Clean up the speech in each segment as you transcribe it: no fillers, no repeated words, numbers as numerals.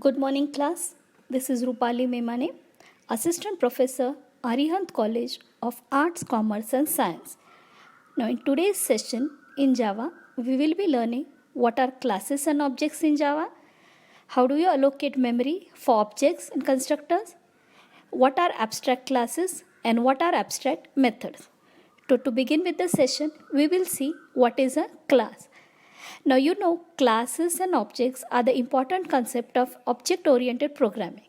Good morning, class. This is Rupali Memane, Assistant Professor, Arihant College of Arts, Commerce and Science. Now, in today's session in Java, we will be learning what are classes and objects in Java, how do you allocate memory for objects and constructors, what are abstract classes, and what are abstract methods. To begin with the session, we will see what is a class. Now you know classes and objects are the important concept of object-oriented programming.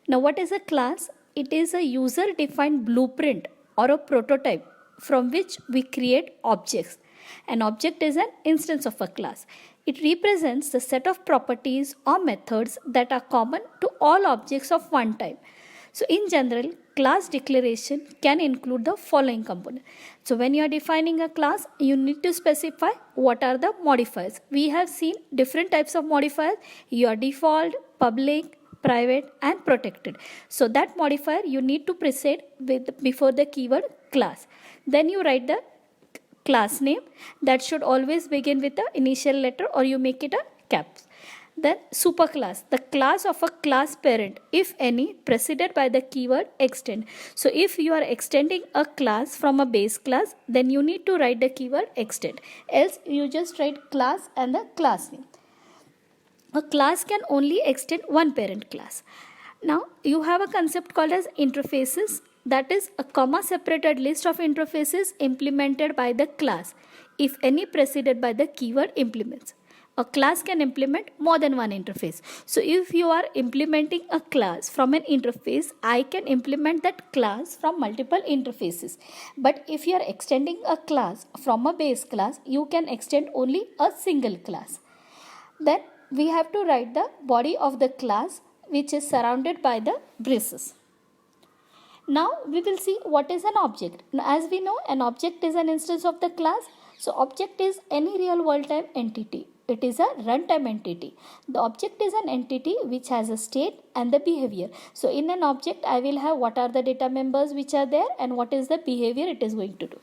Now what is a class? It is a user-defined blueprint or a prototype from which we create objects. An object is an instance of a class. It represents the set of properties or methods that are common to all objects of one type. So in general, class declaration can include the following components. So when you are defining a class, you need to specify what are the modifiers. We have seen different types of modifiers. Your default, public, private and protected. So that modifier you need to precede with before the keyword class. Then you write the class name that should always begin with the initial letter or you make it a caps. Then superclass, the class of a class parent, if any, preceded by the keyword extend. So if you are extending a class from a base class, then you need to write the keyword extend. Else you just write class and the class name. A class can only extend one parent class. Now you have a concept called as interfaces, that is a comma separated list of interfaces implemented by the class, if any preceded by the keyword implements. A class can implement more than one interface. So if you are implementing a class from an interface, I can implement that class from multiple interfaces. But if you are extending a class from a base class, you can extend only a single class. Then we have to write the body of the class which is surrounded by the braces. Now we will see what is an object. Now, as we know, an object is an instance of the class. So object is any real world time entity. It is a runtime entity. The object is an entity which has a state and the behavior. So in an object, I will have what are the data members which are there and what is the behavior it is going to do.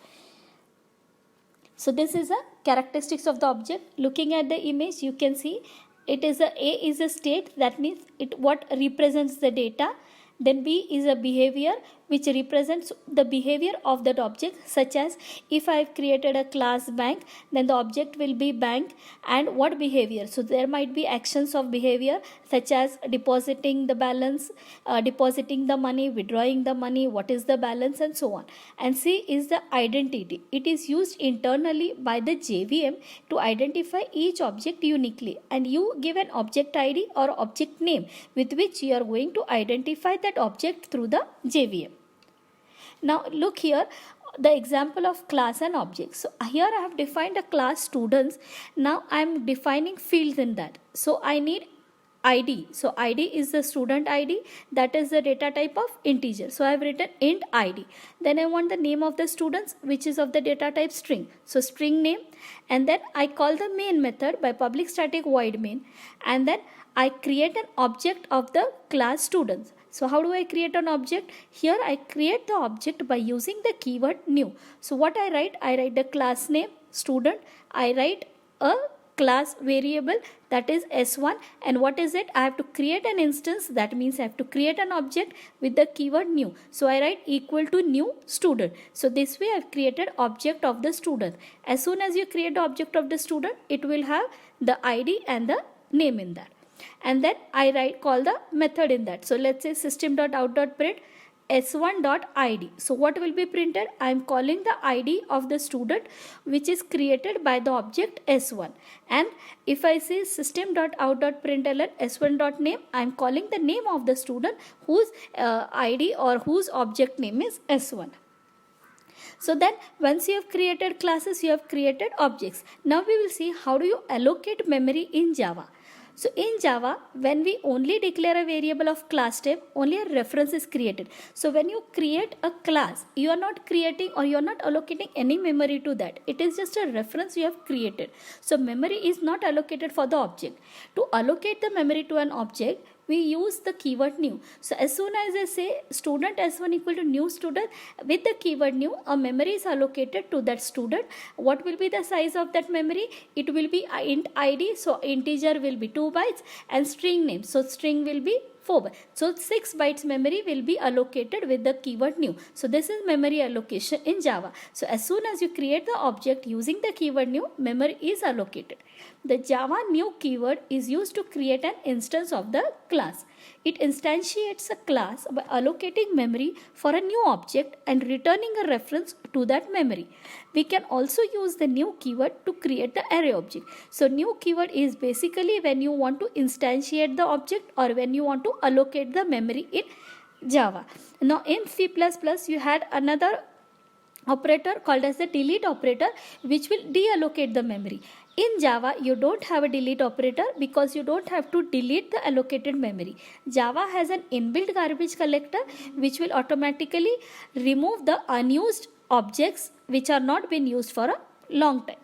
So this is a characteristics of the object. Looking at the image, you can see it is A is a state, that means it what represents the data. Then B is a behavior which represents the behavior of that object, such as if I have created a class bank, then the object will be bank and what behavior. So there might be actions of behavior such as depositing the balance, depositing the money, withdrawing the money, what is the balance and so on. And C is the identity. It is used internally by the JVM to identify each object uniquely, and you give an object ID or object name with which you are going to identify that object through the JVM. Now look here, the example of class and objects. So here I have defined a class students. Now I am defining fields in that. So I need ID. So ID is the student ID, that is the data type of integer. So I have written int ID. Then I want the name of the students which is of the data type string. So string name, and then I call the main method by public static void main, and then I create an object of the class students. So how do I create an object? Here I create the object by using the keyword new. So what I write the class name student, I write a class variable that is S1, and what is it? I have to create an instance, that means I have to create an object with the keyword new. So I write equal to new student. So this way I have created object of the student. As soon as you create the object of the student, it will have the ID and the name in that. And then I call the method in that. So let's say system.out.print s1.id. So what will be printed? I am calling the ID of the student which is created by the object s1. And if I say system.out.println s1.name, I am calling the name of the student whose ID or whose object name is s1. So then once you have created classes, you have created objects. Now we will see how do you allocate memory in Java. So in Java, when we only declare a variable of class type, only a reference is created. So when you create a class, you are not creating or you are not allocating any memory to that. It is just a reference you have created. So memory is not allocated for the object. To allocate the memory to an object, we use the keyword new. So as soon as I say student s1 equal to new student, with the keyword new, a memory is allocated to that student. What will be the size of that memory? It will be int id, so integer will be 2 bytes, and string name, so string will be 4 bytes. So 6 bytes memory will be allocated with the keyword new. So this is memory allocation in Java. So as soon as you create the object using the keyword new, memory is allocated. The Java new keyword is used to create an instance of the class. It instantiates a class by allocating memory for a new object and returning a reference to that memory. We can also use the new keyword to create the array object. So new keyword is basically when you want to instantiate the object or when you want to allocate the memory in Java. Now in C++ you had another operator called as the delete operator, which will deallocate the memory. In Java, you don't have a delete operator because you don't have to delete the allocated memory. Java has an inbuilt garbage collector which will automatically remove the unused objects which are not been used for a long time.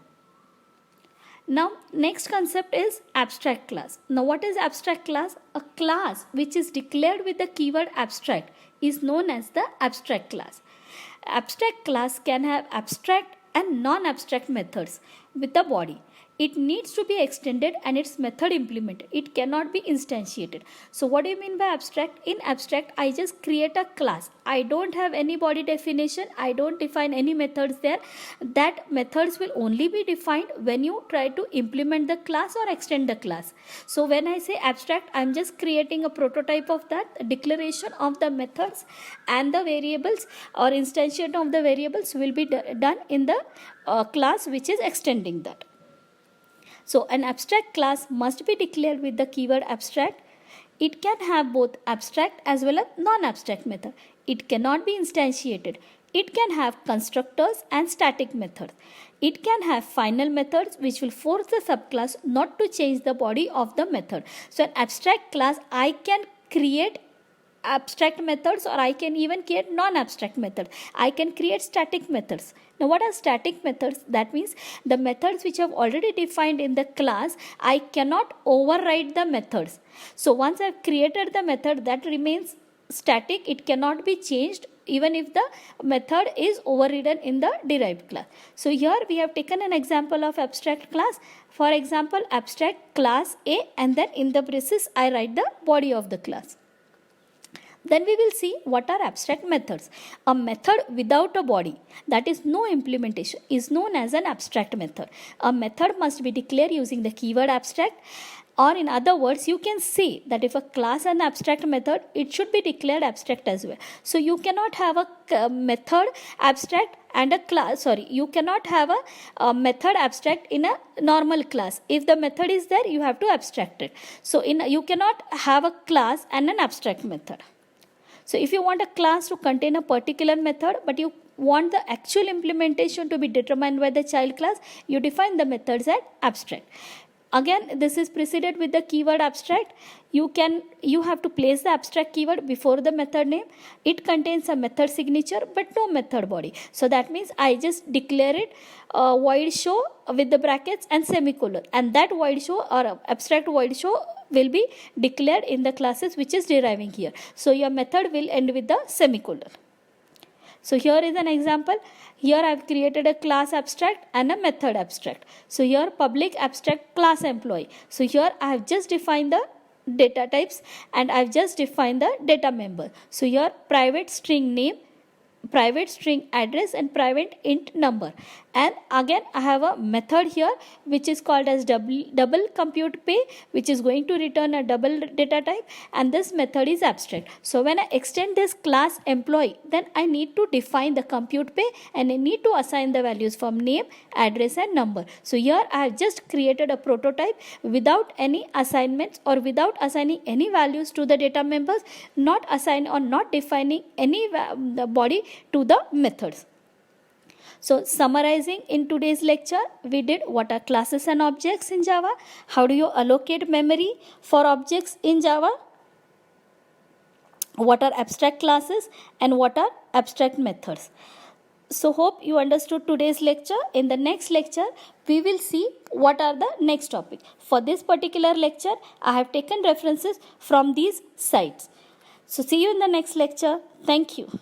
Now, next concept is abstract class. Now, what is abstract class? A class which is declared with the keyword abstract is known as the abstract class. Abstract class can have abstract and non-abstract methods with the body. It needs to be extended and its method implemented. It cannot be instantiated. So what do you mean by abstract? In abstract, I just create a class. I don't have any body definition. I don't define any methods there. That methods will only be defined when you try to implement the class or extend the class. So when I say abstract, I'm just creating a prototype of that. Declaration of the methods and the variables or instantiation of the variables will be done in the class which is extending that. So an abstract class must be declared with the keyword abstract. It can have both abstract as well as non-abstract method. It cannot be instantiated. It can have constructors and static methods. It can have final methods which will force the subclass not to change the body of the method. So an abstract class, I can create abstract methods or I can even create non-abstract methods. I can create static methods. Now what are static methods? That means the methods which I have already defined in the class, I cannot override the methods. So once I have created the method, that remains static. It cannot be changed even if the method is overridden in the derived class. So here we have taken an example of abstract class. For example, abstract class A, and then in the braces I write the body of the class. Then we will see what are abstract methods. A method without a body, that is no implementation, is known as an abstract method. A method must be declared using the keyword abstract, or in other words, you can say that if a class has an abstract method, it should be declared abstract as well. So you cannot have a method abstract and a class, you cannot have a method abstract in a normal class. If the method is there, you have to abstract it. So you cannot have a class and an abstract method. So if you want a class to contain a particular method, but you want the actual implementation to be determined by the child class, you define the methods as abstract. Again, this is preceded with the keyword abstract. You have to place the abstract keyword before the method name. It contains a method signature but no method body. So that means I just declare it void show with the brackets and semicolon, and that void show or abstract void show will be declared in the classes which is deriving here. So your method will end with the semicolon. So here is an example. Here I have created a class abstract and a method abstract. So here public abstract class employee. So here I have just defined the data types and I have just defined the data member. So here private string name, private string address and private int number. And again I have a method here which is called as double compute pay, which is going to return a double data type, and this method is abstract. So when I extend this class employee, then I need to define the compute pay and I need to assign the values from name, address and number. So here I have just created a prototype without any assignments or without assigning any values to the data members, not assign or not defining any the body to the methods. So summarizing in today's lecture, we did what are classes and objects in Java, how do you allocate memory for objects in Java, what are abstract classes and what are abstract methods. So hope you understood today's lecture. In the next lecture, we will see what are the next topic. For this particular lecture, I have taken references from these sites. So see you in the next lecture. Thank you.